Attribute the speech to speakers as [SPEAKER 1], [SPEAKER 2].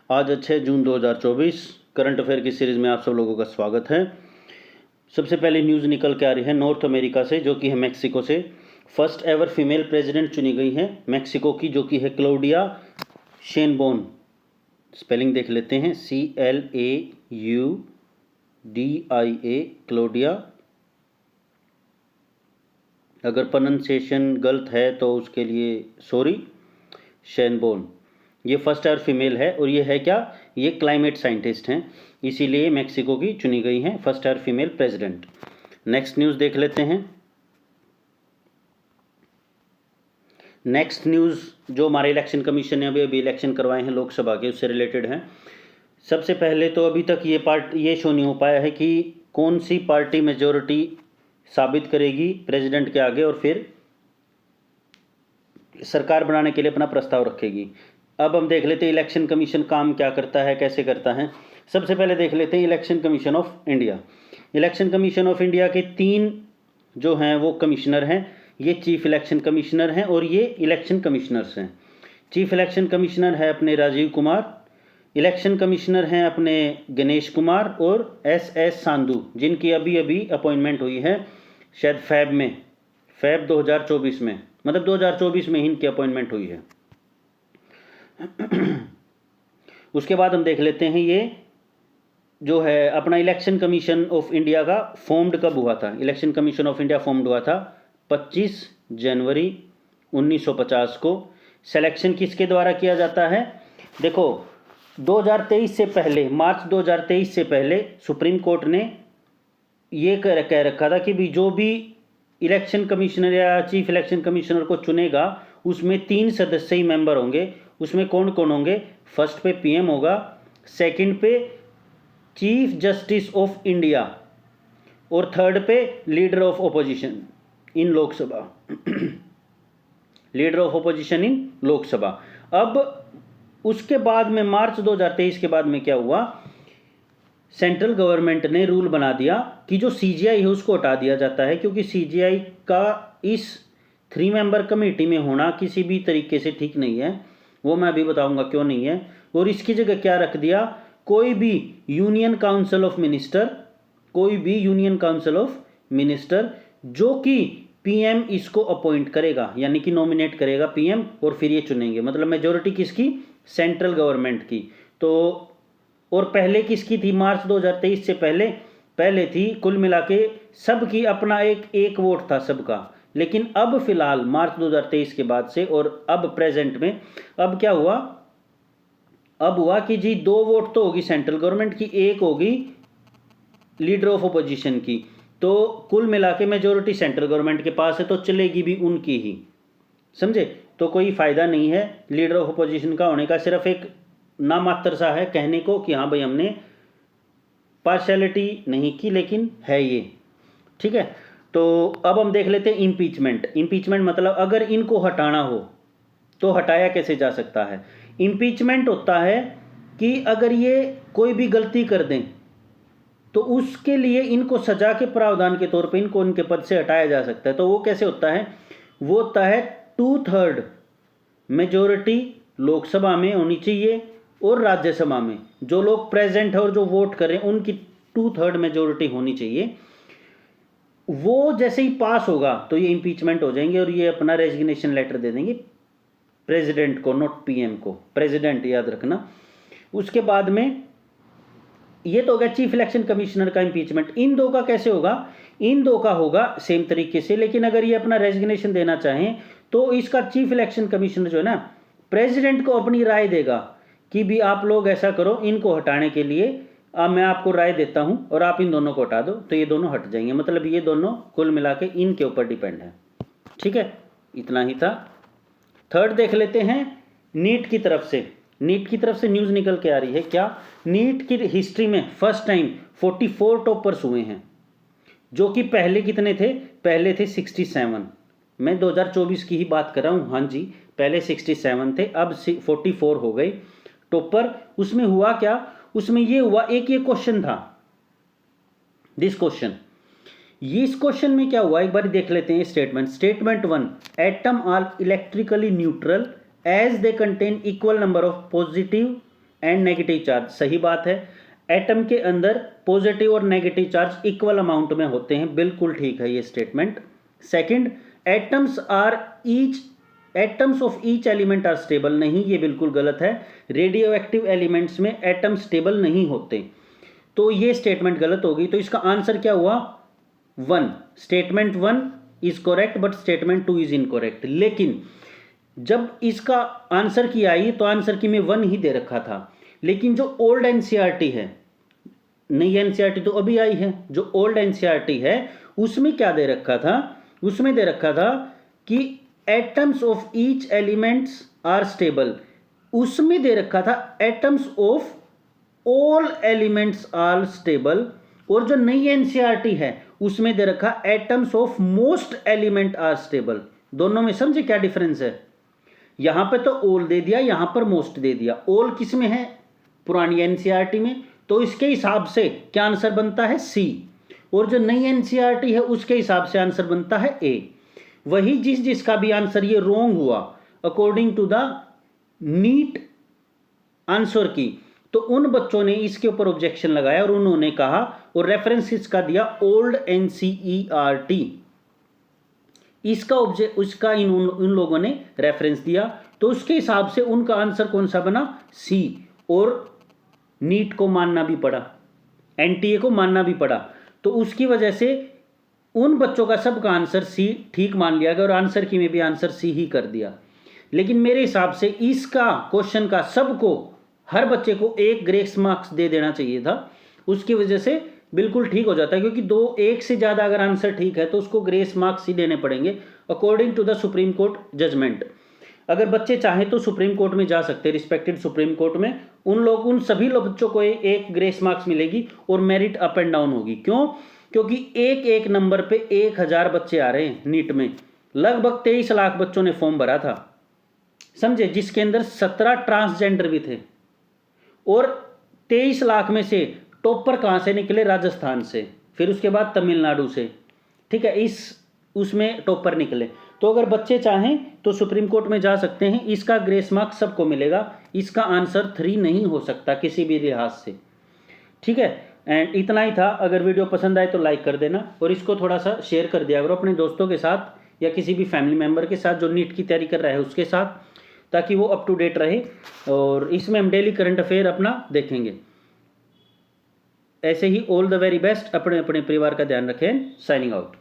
[SPEAKER 1] आज 6 जून 2024 current affair की series में आप सब लोगों का स्वागत है। सबसे पहले न्यूज़ निकल के आ रही है नॉर्थ अमेरिका से, जो कि है मैक्सिको से। फर्स्ट एवर फीमेल प्रेसिडेंट चुनी गई है मैक्सिको की, जो कि है क्लाउडिया शेनबोन। स्पेलिंग देख लेते हैं, CLAUDIA, क्लाउडिया। अगर प्रोनंसिएशन गलत है तो उसके लिए सॉरी। शेनबोन ये फर्स्ट एवर फीमेल है, और ये है क्या, ये क्लाइमेट साइंटिस्ट हैं, इसीलिए मैक्सिको की चुनी गई हैं first ever female president. Next news देख लेते हैं। नेक्स्ट न्यूज़ जो हमारे इलेक्शन कमीशन ने अभी इलेक्शन करवाए हैं लोकसभा के, उससे रिलेटेड हैं। सबसे पहले तो अभी तक ये शो नहीं हो पाया है कि कौन सी पार्टी मेजॉरिटी साबित करेगी प्रेसिडेंट के आगे और फिर सरकार बनाने के लिए अपना प्रस्ताव रखेगी। अब हम देख लेते हैं इलेक्शन कमीशन काम क्या करता है, कैसे करता है। सबसे पहले देख लेते हैं election commission of India. Election commission of India के 3 जो हैं वो कमिश्नर हैं। ये चीफ इलेक्शन कमिश्नर हैं और ये इलेक्शन कमिश्नर्स हैं। चीफ इलेक्शन कमिश्नर है अपने राजीव कुमार, इलेक्शन कमिश्नर हैं अपने गणेश कुमार और SS सांधू, जिनकी अभी अभी अपॉइंटमेंट हुई है शायद फैब 2024 में, मतलब 2024 में ही इनकी अपॉइंटमेंट हुई है। उसके बाद हम देख लेते हैं ये जो है अपना इलेक्शन कमीशन ऑफ इंडिया का फॉर्म्ड कब हुआ था। Election commission of India formed हुआ था 25 जनवरी 1950 को। सिलेक्शन किसके द्वारा किया जाता है? देखो 2023 से पहले, मार्च 2023 से पहले सुप्रीम कोर्ट ने ये कह रखा था कि भी जो भी इलेक्शन कमिश्नर या चीफ इलेक्शन कमिश्नर को चुनेगा उसमें 3 सदस्यी मेंबर होंगे। उसमें कौन कौन होंगे? फर्स्ट पे PM होगा, सेकंड पे चीफ जस्टिस ऑफ इंडिया और थर्ड पे leader of opposition in Lok Sabha. Leader of opposition in Lok Sabha. अब उसके बाद में मार्च 2023 के बाद में क्या हुआ, सेंट्रल गवर्नमेंट ने रूल बना दिया कि जो CGI है उसको हटा दिया जाता है, क्योंकि CGI का इस 3 मेंबर कमेटी में होना किसी भी तरीके से ठीक नहीं है। वो मैं अभी बताऊंगा क्यों नहीं है। और इसकी जगह क्या रख दिया, कोई भी यूनियन काउंसिल ऑफ मिनिस्टर जो कि PM इसको अपॉइंट करेगा, यानी कि नॉमिनेट करेगा PM, और फिर ये चुनेंगे। मतलब मेजॉरिटी किसकी? सेंट्रल गवर्नमेंट की। तो और पहले किसकी थी? मार्च 2023 से पहले थी कुल मिला के सबकी अपना एक वोट था सबका। लेकिन अब फिलहाल मार्च 2023 के बाद से और अब प्रेजेंट में अब क्या हुआ, अब हुआ कि जी 2 वोट तो होगी सेंट्रल गवर्नमेंट की, 1 होगी लीडर ऑफ ओपोजिशन की। तो कुल मिला के मेजोरिटी सेंट्रल गवर्नमेंट के पास है, तो चलेगी भी उनकी ही। समझे? तो कोई फायदा नहीं है लीडर ऑफ ओपोजिशन का होने का, सिर्फ एक नामात्र सा है कहने को कि हाँ भाई हमने पार्शियलिटी नहीं की, लेकिन है ये। ठीक है, तो अब हम देख लेते हैं इम्पीचमेंट मतलब अगर इनको हटाना हो तो हटाया कैसे जा सकता है। इम्पीचमेंट होता है कि अगर ये कोई भी गलती कर दें तो उसके लिए इनको सजा के प्रावधान के तौर पे इनको उनके पद से हटाया जा सकता है। तो वो कैसे होता है? वो होता है 2/3 मेजॉरिटी लोकसभा में होनी चाहिए और राज्यसभा में जो लोग प्रेजेंट है और जो वोट कर रहे हैं उनकी 2/3 मेजॉरिटी होनी चाहिए। वो जैसे ही पास होगा तो ये इम्पीचमेंट हो जाएंगे और ये अपना रेजिग्नेशन लेटर दे देंगे प्रेसिडेंट को, नॉट PM को, प्रेसिडेंट याद रखना। उसके बाद में ये तो हो गया चीफ इलेक्शन कमिश्नर का इम्पीचमेंट। इन 2 का कैसे होगा? इन 2 का होगा सेम तरीके से, लेकिन अगर ये अपना रेजिग्नेशन देना चाहें तो इसका चीफ इलेक्शन कमिश्नर जो है ना प्रेसिडेंट को अपनी राय देगा कि भी आप लोग ऐसा करो, इनको हटाने के लिए मैं आपको राय देता हूं और आप इन दोनों को हटा दो, तो ये दोनों हट जाएंगे। मतलब ये दोनों कुल मिला के इनके ऊपर डिपेंड है। ठीक है, इतना ही था। थर्ड देख लेते हैं नीट की तरफ से न्यूज़ निकल के आ रही है। क्या? नीट की हिस्ट्री में फर्स्ट टाइम 44 टॉपर्स हुए हैं, जो कि पहले कितने थे? पहले थे 67। मैं 2024 की ही बात कर रहा हूँ। हाँ जी, पहले 67 थे, अब 44 हो गए टॉपर। उसमें हुआ क्या? उसमें ये हुआ, एक ये क्वेश्चन था, दिस क्वेश्चन। इस क्वेश्चन में क्या हुआ एक बार देख लेते हैं। Statement 1, atom are electrically neutral as they contain equal number of positive and negative charge, सही बात है। एटम के अंदर पॉजिटिव और नेगेटिव चार्ज इक्वल अमाउंट में होते हैं, बिल्कुल ठीक है ये statement. Second, atoms of each element are stable, नहीं ये बिल्कुल गलत है। रेडियो एक्टिव एलिमेंट्स में एटम स्टेबल नहीं होते, तो ये स्टेटमेंट गलत होगी। तो इसका आंसर क्या हुआ? 1। Statement 1 is correct but statement 2 is incorrect. लेकिन जब इसका आंसर की आई तो आंसर की में 1 ही दे रखा था, लेकिन जो ओल्ड एनसीईआरटी है, नई एनसीईआरटी तो अभी आई है, जो ओल्ड एनसीईआरटी है उसमें क्या दे रखा था? उसमें दे रखा था कि atoms of each elements are stable, उसमें दे रखा था atoms of all elements are stable. और जो नई एनसीईआरटी है उसमें दे रखा atoms of most element are stable. दोनों में समझे क्या डिफरेंस है? यहां पे तो ऑल दे दिया, यहां पर मोस्ट दे दिया। ऑल किस में है? पुरानी एनसीईआरटी में, तो इसके हिसाब से क्या आंसर बनता है? सी। और जो नई एनसीईआरटी है उसके हिसाब से आंसर बनता है ए। वही जिसका भी आंसर ये रॉन्ग हुआ according to the NEET answer key, तो उन बच्चों ने इसके ऊपर ऑब्जेक्शन लगाया और उन्होंने कहा, और रेफरेंस इसका दिया ओल्ड एनसीईआरटी, उसका इन लोगों ने रेफरेंस दिया, तो उसके हिसाब से उनका आंसर कौन सा बना? सी। और नीट को मानना भी पड़ा, एनटीए को मानना भी पड़ा, तो उसकी वजह से उन बच्चों का सबका आंसर सी ठीक मान लिया गया और आंसर की में भी आंसर सी ही कर दिया। लेकिन मेरे हिसाब से इसका क्वेश्चन का सबको, हर बच्चे को 1 ग्रेस मार्क्स दे देना चाहिए था, उसकी वजह से बिल्कुल ठीक हो जाता है। क्योंकि 1 से ज़्यादा अगर आंसर ठीक है तो उसको ग्रेस मार्क्स ही देने पड़ेंगे according to the supreme court judgment. अगर बच्चे चाहें तो सुप्रीम कोर्ट में जा सकते हैं, रिस्पेक्टेड सुप्रीम कोर्ट में, उन सभी बच्चों को 1 ग्रेस मार्क्स मिलेगी और मेरिट अप एंड डाउन होगी। क्यों? क्योंकि एक नंबर पे 1000 बच्चे आ रहे हैं नीट में। लगभग 23 लाख बच्चों ने फॉर्म भरा था, समझे, जिसके अंदर 17 ट्रांसजेंडर भी थे। और 23 लाख में से टॉपर कहाँ से निकले? राजस्थान से, फिर उसके बाद तमिलनाडु से, ठीक है, उसमें टॉपर निकले। तो अगर बच्चे चाहें तो सुप्रीम कोर्ट में जा सकते हैं, इसका ग्रेस मार्क्स सबको मिलेगा। इसका आंसर 3 नहीं हो सकता किसी भी लिहाज से, ठीक है। एंड इतना ही था। अगर वीडियो पसंद आए तो लाइक कर देना और इसको थोड़ा सा शेयर कर दिया करो अपने दोस्तों के साथ या किसी भी फैमिली मेम्बर के साथ जो नीट की तैयारी कर रहा है उसके साथ, ताकि वो अप टू डेट रहे। और इसमें हम डेली करंट अफेयर अपना देखेंगे। ऐसे ही ऑल द वेरी बेस्ट। अपने अपने परिवार का ध्यान रखें। Signing out.